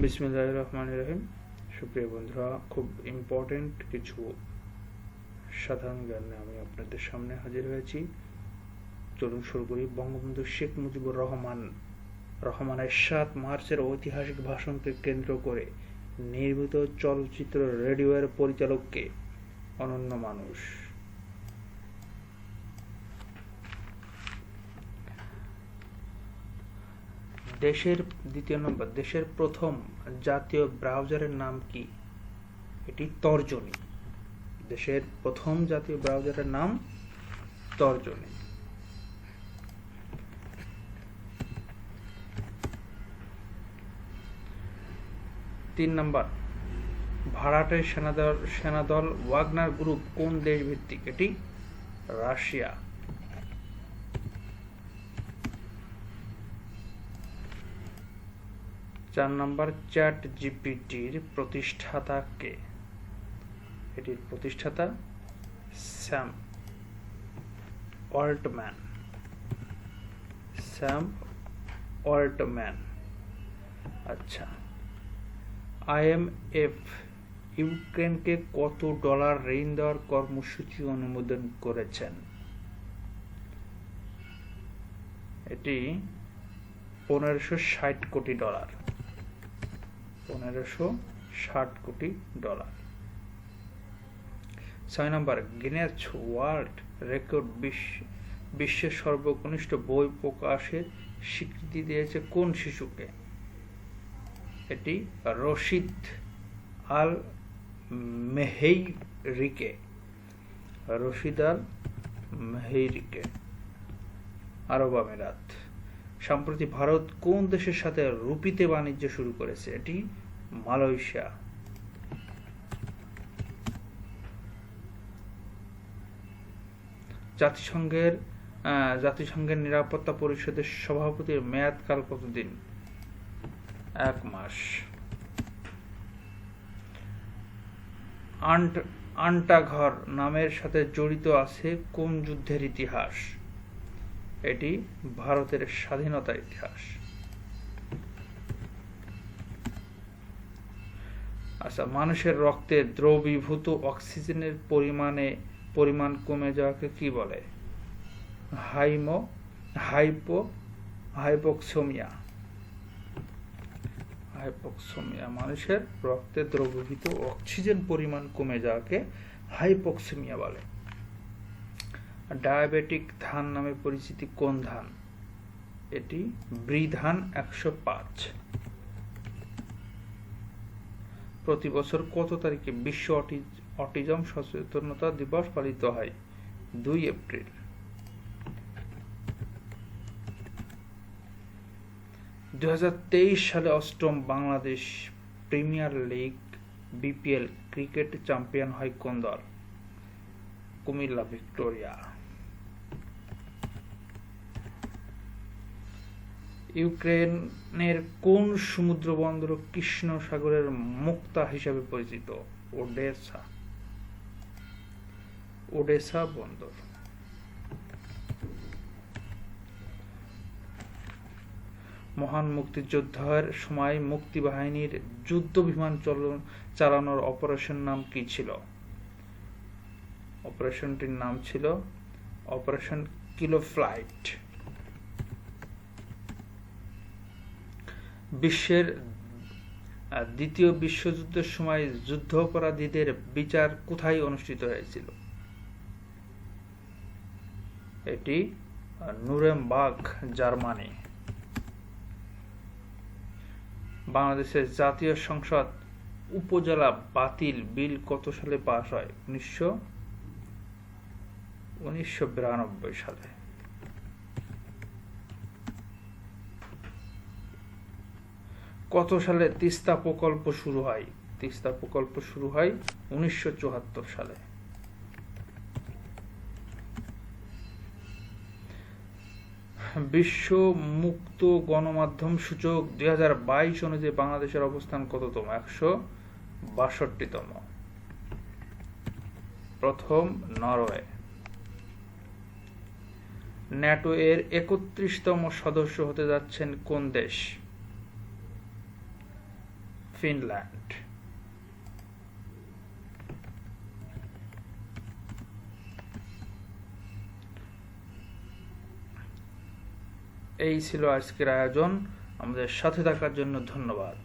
বিসমিল্লাহির রহমানির রহিম। সুপ্রিয় বন্ধুরা, খুব ইম্পর্টেন্ট কিছু সাধারণ জ্ঞান নিয়ে আমি আপনাদের সামনে হাজির হয়েছি। চলুন শুরু করি। বঙ্গবন্ধু শেখ মুজিবুর রহমানের ৭ মার্চের ঐতিহাসিক ভাষণকে কেন্দ্র করে নির্মিত চলচ্চিত্র রেডিওয়ের পরিচালককে অনন্য মানুষ। দেশের প্রথম জাতীয় ব্রাউজারের নাম কি? এটি তর্জনী। দেশের প্রথম জাতীয় ব্রাউজারের নাম তর্জনী। ৩ নাম্বার, ভাড়াটে সেনাদল ওয়াগনার গ্রুপ কোন দেশ ভিত্তিক? এটি রাশিয়া। ৪ নাম্বার, চ্যাট জিপিটির প্রতিষ্ঠাতা কে? এটির প্রতিষ্ঠাতা স্যাম অল্টম্যান। আচ্ছা, IMF ইউক্রেনকে কত ডলার ঋণ দেওয়ার কর্মসূচি অনুমোদন করেছেন? এটি ১৫৬০ কোটি ডলার। ১৫৬০ কোটি ডলার। ৬ নম্বর, গিনেস ওয়ার্ল্ড রেকর্ড বিশ্বের সর্বকনিষ্ঠ বই প্রকাশের স্বীকৃতি দিয়েছে কোন শিশুকে? এটি রশিদ আল মেহেইরিকে। আরব আমিরাত। সম্প্রতি ভারত কোন দেশের সাথে রুপিতে বাণিজ্য শুরু করেছে? এটি মালয়েশিয়া। জাতিসংঘের নিরাপত্তা পরিষদের সভাপতির মেয়াদকাল কতদিন? ১ মাস। আন্টাঘর নামের সাথে জড়িত আছে কোন যুদ্ধের ইতিহাস? এটি ভারতের স্বাধীনতার ইতিহাস। আচ্ছা, মানুষের রক্তে দ্রবীভূত অক্সিজেনের পরিমাণ কমে যাওয়াকে কি বলে? হাইপোক্সেমিয়া। মানুষের রক্তে দ্রবীভূত অক্সিজেন পরিমাণ কমে যাওয়াকে হাইপোক্সেমিয়া বলে। ডায়াবেটিক ধান নামে পরিচিতি কোন ধান? এটি ব্রি ধান ১০৫। প্রতি বছর কত তারিখে বিশ্ব অটিজম সচেতনতা দিবস পালিত হয়? ২ এপ্রিল। ২০২৩ সালে ৮ম Bangladesh premier league BPL cricket champion হয় কোন দল? কুমিল্লা ভিক্টোরিয়া। ইউক্রেনের কোন সমুদ্র বন্দর কৃষ্ণ সাগরের মুক্তা হিসাবে পরিচিত? ওডেসা বন্দর। মহান মুক্তিযুদ্ধের সময় মুক্তিবাহিনীর যুদ্ধ বিমান চালানোর অপারেশন নাম কি ছিল? অপারেশনটির নাম ছিল অপারেশন কিলোফ্লাইট। দ্বিতীয় বিশ্বযুদ্ধের সময় যুদ্ধাপরাধীদের বিচার কোথায় অনুষ্ঠিত হয়েছিল? এটি নুরেমবার্গ, জার্মানি। বাংলাদেশের জাতীয় সংসদ উপজেলা বাতিল বিল কত সালে পাস হয়? ১৯৯২ সালে। কত সালে তিস্তা প্রকল্প শুরু হয়? তিস্তা প্রকল্প শুরু হয় ১৯৭৪ সালে। বিশ্ব মুক্ত গণমাধ্যম সূচক ২০২২ অনুযায়ী বাংলাদেশের অবস্থান কততম? ১৬২তম। প্রথম নরওয়ে। ন্যাটো এর ৩১তম সদস্য হতে যাচ্ছেন কোন দেশ? ফিনল্যান্ড। এই ছিল আজকের আয়োজন। আমাদের সাথে থাকার জন্য ধন্যবাদ।